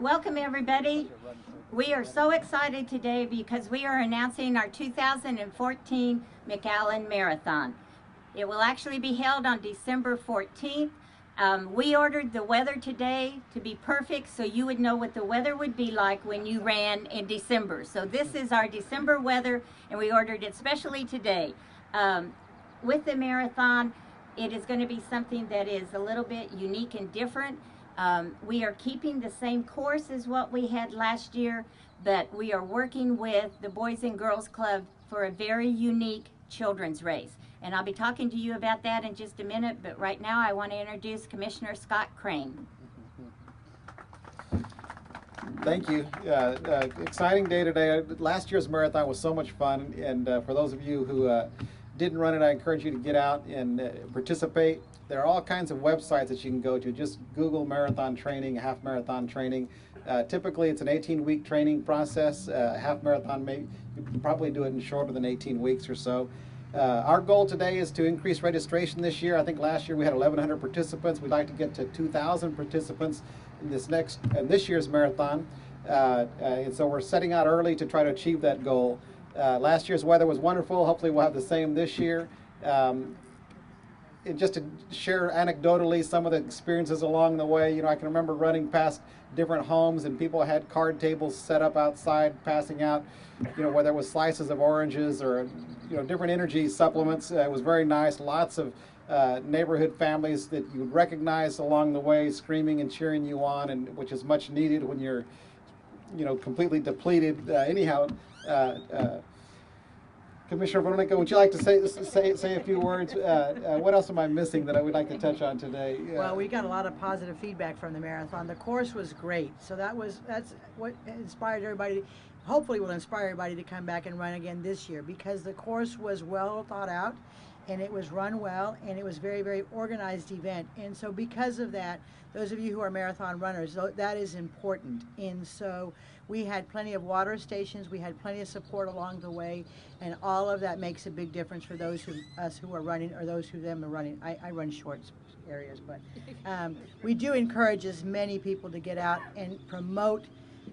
Welcome everybody. We are so excited today because we are announcing our 2014 McAllen Marathon. It will actually be held on December 14th. We ordered the weather today to be perfect so you would know what the weather would be like when you ran in December. So this is our December weather and we ordered it specially today. With the marathon, it is going to be something that is a little bit unique and different. We are keeping the same course as what we had last year, but we are working with the Boys and Girls Club for a very unique children's race. And I'll be talking to you about that in just a minute, but right now I want to introduce Commissioner Scott Crane. Thank you. Exciting day today. Last year's marathon was so much fun, and for those of you who didn't run it, I encourage you to get out and participate. There are all kinds of websites that you can go to. Just Google marathon training, half marathon training. Typically it's an 18-week training process. Half marathon, you can probably do it in shorter than 18 weeks or so. Our goal today is to increase registration this year. I think last year we had 1,100 participants. We'd like to get to 2,000 participants in this year's marathon. And so we're setting out early to try to achieve that goal. Last year's weather was wonderful. Hopefully we'll have the same this year. And just to share anecdotally some of the experiences along the way, I can remember running past different homes and people had card tables set up outside passing out, whether it was slices of oranges or, different energy supplements. It was very nice. Lots of neighborhood families that you would recognize along the way screaming and cheering you on, and which is much needed when you're, completely depleted. Commissioner Veronica, would you like to say a few words? What else am I missing that I would like to touch on today? Well, we got a lot of positive feedback from the marathon. The course was great, so that's what inspired everybody. Hopefully, will inspire everybody to come back and run again this year, because the course was well thought out, and it was run well, and it was very, very organized event. And so, because of that, those of you who are marathon runners, that is important. And so, we had plenty of water stations, we had plenty of support along the way, and all of that makes a big difference for those us who are running, or those who them are running. I run short areas, but we do encourage as many people to get out and promote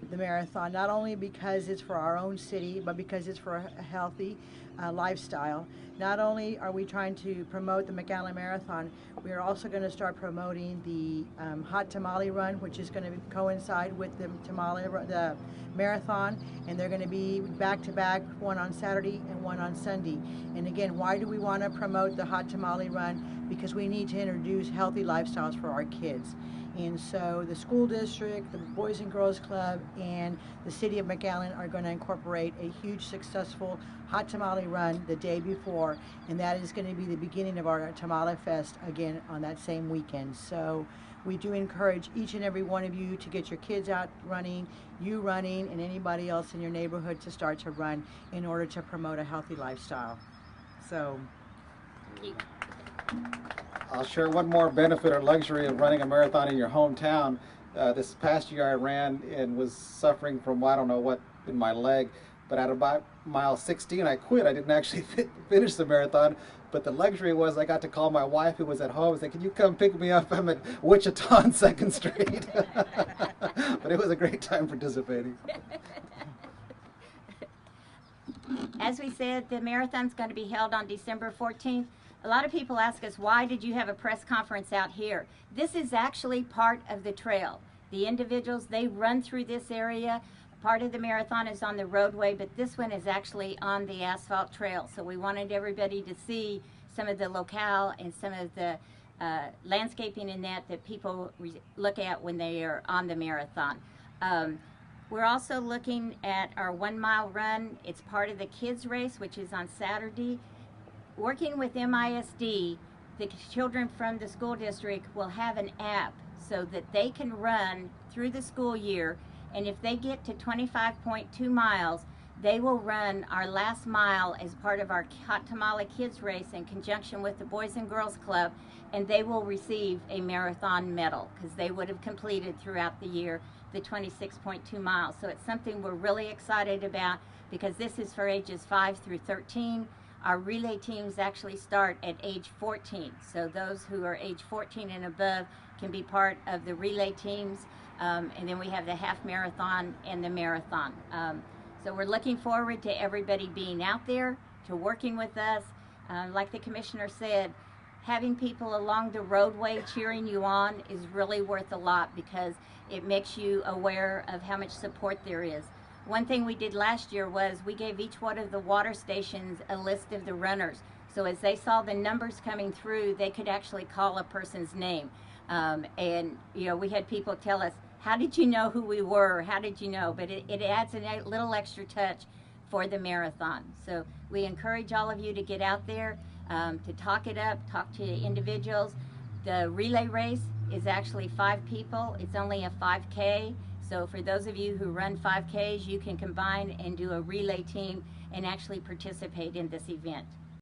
the marathon, not only because it's for our own city, but because it's for a healthy lifestyle. Not only are we trying to promote the McAllen Marathon, we are also going to start promoting the Hot Tamale Run, which is going to coincide with the marathon, and they're going to be back-to-back, one on Saturday and one on Sunday. And again, why do we want to promote the Hot Tamale Run? Because we need to introduce healthy lifestyles for our kids. And so the school district, the Boys and Girls Club, and the city of McAllen are going to incorporate a huge successful Hot Tamale Run the day before, and that is going to be the beginning of our Tamale Fest again on that same weekend. So we do encourage each and every one of you to get your kids out running, you running, and anybody else in your neighborhood to start to run in order to promote a healthy lifestyle. So I'll share one more benefit or luxury of running a marathon in your hometown. This past year I ran and was suffering from, I don't know what, in my leg, but at about mile 16 I quit. I didn't actually finish the marathon, but the luxury was I got to call my wife, who was at home, and say, "Can you come pick me up? I'm at Wichita on 2nd Street." But it was a great time participating. As we said, the marathon's going to be held on December 14th. A lot of people ask us, why did you have a press conference out here? This is actually part of the trail. The individuals, they run through this area. Part of the marathon is on the roadway, but this one is actually on the asphalt trail. So we wanted everybody to see some of the locale and some of the landscaping in that people look at when they are on the marathon. We're also looking at our 1 mile run. It's part of the kids race, which is on Saturday. Working with MISD, the children from the school district will have an app so that they can run through the school year, and if they get to 25.2 miles, they will run our last mile as part of our Hot Tamale Kids race in conjunction with the Boys and Girls Club, and they will receive a marathon medal because they would have completed throughout the year the 26.2 miles. So it's something we're really excited about because this is for ages 5 through 13. Our relay teams actually start at age 14, so those who are age 14 and above can be part of the relay teams. and then we have the half marathon and the marathon. So we're looking forward to everybody being out there, to working with us. Like the commissioner said, having people along the roadway cheering you on is really worth a lot, because it makes you aware of how much support there is. One thing we did last year was we gave each one of the water stations a list of the runners. So as they saw the numbers coming through, they could actually call a person's name. And you know, we had people tell us, how did you know who we were? How did you know? But it adds a little extra touch for the marathon. So we encourage all of you to get out there, to talk it up, talk to individuals. The relay race is actually 5 people. It's only a 5K. So for those of you who run 5Ks, you can combine and do a relay team and actually participate in this event.